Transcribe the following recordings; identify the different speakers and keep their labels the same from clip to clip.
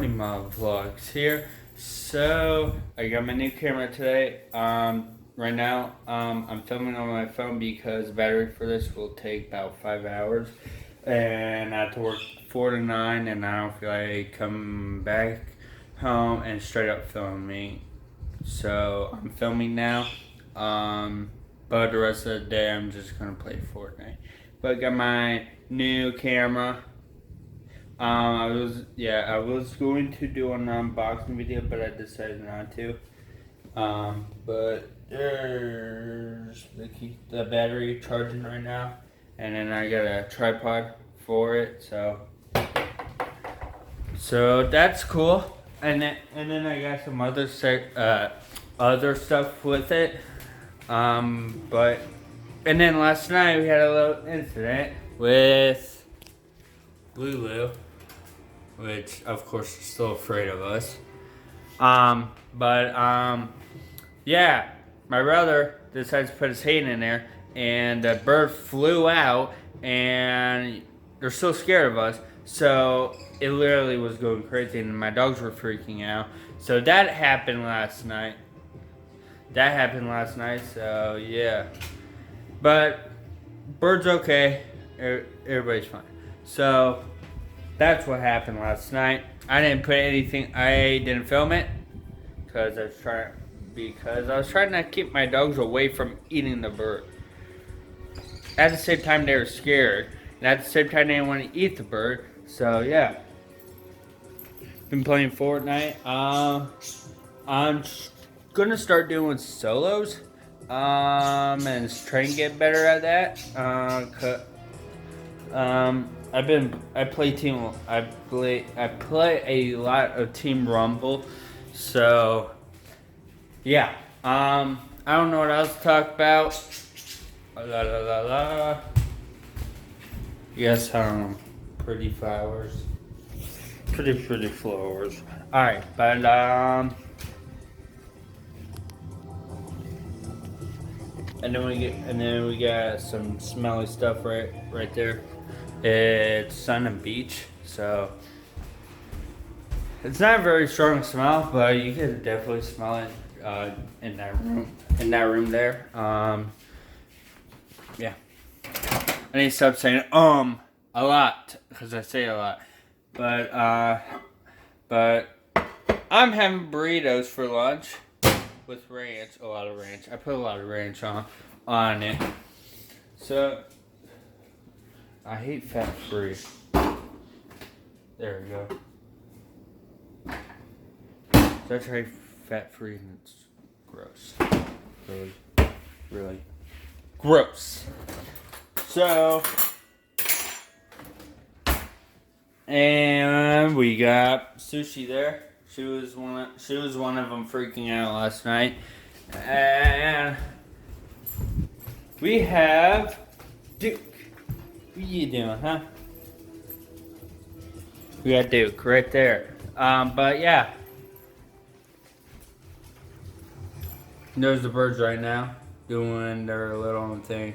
Speaker 1: Morning Mob Vlogs here. So I got my new camera today. Right now, I'm filming on my phone because the battery for this will take about 5 hours, and I have to work 4 to 9, and I don't feel like coming back home and straight up filming. So I'm filming now. But the rest of the day I'm just gonna play Fortnite. But I got my new camera. I was going to do an unboxing video, but I decided not to. But there's the battery charging right now, and then I got a tripod for it, so that's cool. And then I got some other stuff with it. But and then last night we had a little incident with Lulu, which of course is still afraid of us. Yeah, my brother decided to put his hand in there, and the bird flew out, and they're still scared of us. So it literally was going crazy, and my dogs were freaking out. So that happened last night. So yeah. But bird's okay. Everybody's fine. So that's what happened last night. I didn't film it because I was trying to keep my dogs away from eating the bird. At the same time, they were scared, and at the same time, they didn't want to eat the bird. So yeah, been playing Fortnite. I'm gonna start doing solos, and try and get better at that. I play a lot of Team Rumble, so yeah. I don't know what else to talk about. La la la la. Yes, pretty flowers. Pretty flowers. Alright, but and then we got some smelly stuff right there. It's Sun and Beach, so it's not a very strong smell, but you can definitely smell it in that room there. Yeah. I need to stop saying a lot, because I say a lot. But I'm having burritos for lunch with ranch, a lot of ranch. I put a lot of ranch on it. So I hate fat free. There we go. So I tried fat free and it's gross. Really gross. So, and we got Sushi there. She was one of them freaking out last night. And we have Duke. What you doing, huh? We got Duke right there. But yeah. There's the birds right now doing their little thing.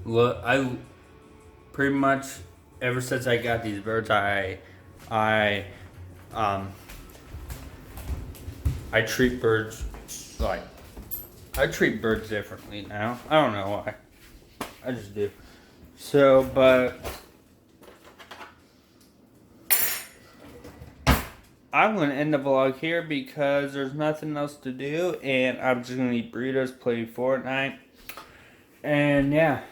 Speaker 1: Look, I pretty much ever since I got these birds, I treat birds differently now. I don't know why. I just do. So, but I'm going to end the vlog here because there's nothing else to do, and I'm just going to eat burritos, play Fortnite, and yeah.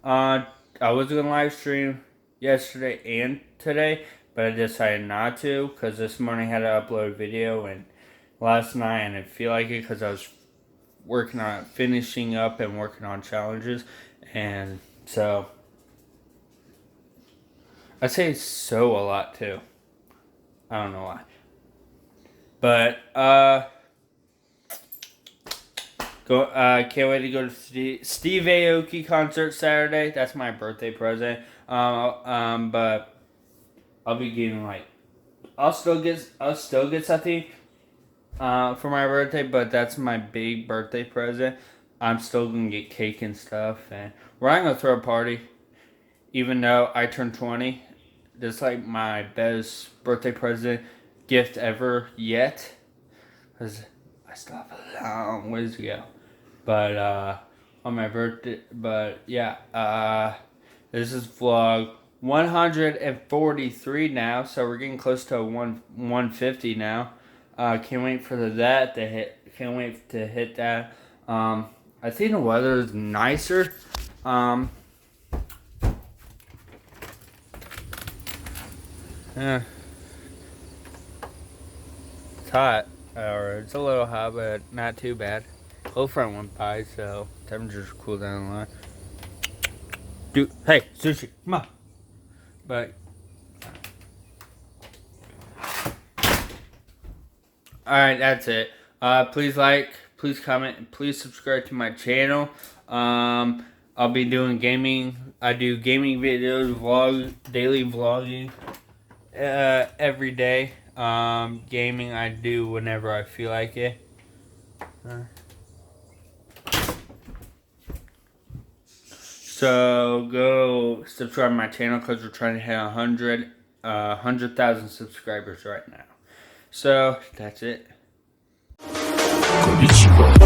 Speaker 1: I was going to live stream yesterday and today, but I decided not to because this morning I had to upload a video, and last night I didn't feel like it because I was finishing up and working on challenges, and so I say so a lot too. I don't know why. But, can't wait to go to Steve Aoki concert Saturday. That's my birthday present. But I'll be getting I'll still get something for my birthday, but that's my big birthday present. I'm still gonna get cake and stuff, and we're not gonna throw a party, even though I turned 20 this is like my best birthday present gift ever yet. Because I still have a long ways to go. But on my birthday, but yeah, this is vlog 143 now, so we're getting close to 150 now. Can't wait for that to hit. Can't wait to hit that. I think the weather is nicer. Yeah, it's hot, or it's a little hot, but not too bad. Cold front went by, so temperatures cool down a lot. Dude, hey, sushi, come on. But alright, that's it. Please like, please comment, and please subscribe to my channel. I'll be doing gaming. I do gaming videos, daily vlogging every day. Gaming I do whenever I feel like it. So go subscribe to my channel because we're trying to hit 100,000 subscribers right now. So that's it. Konnichiwa.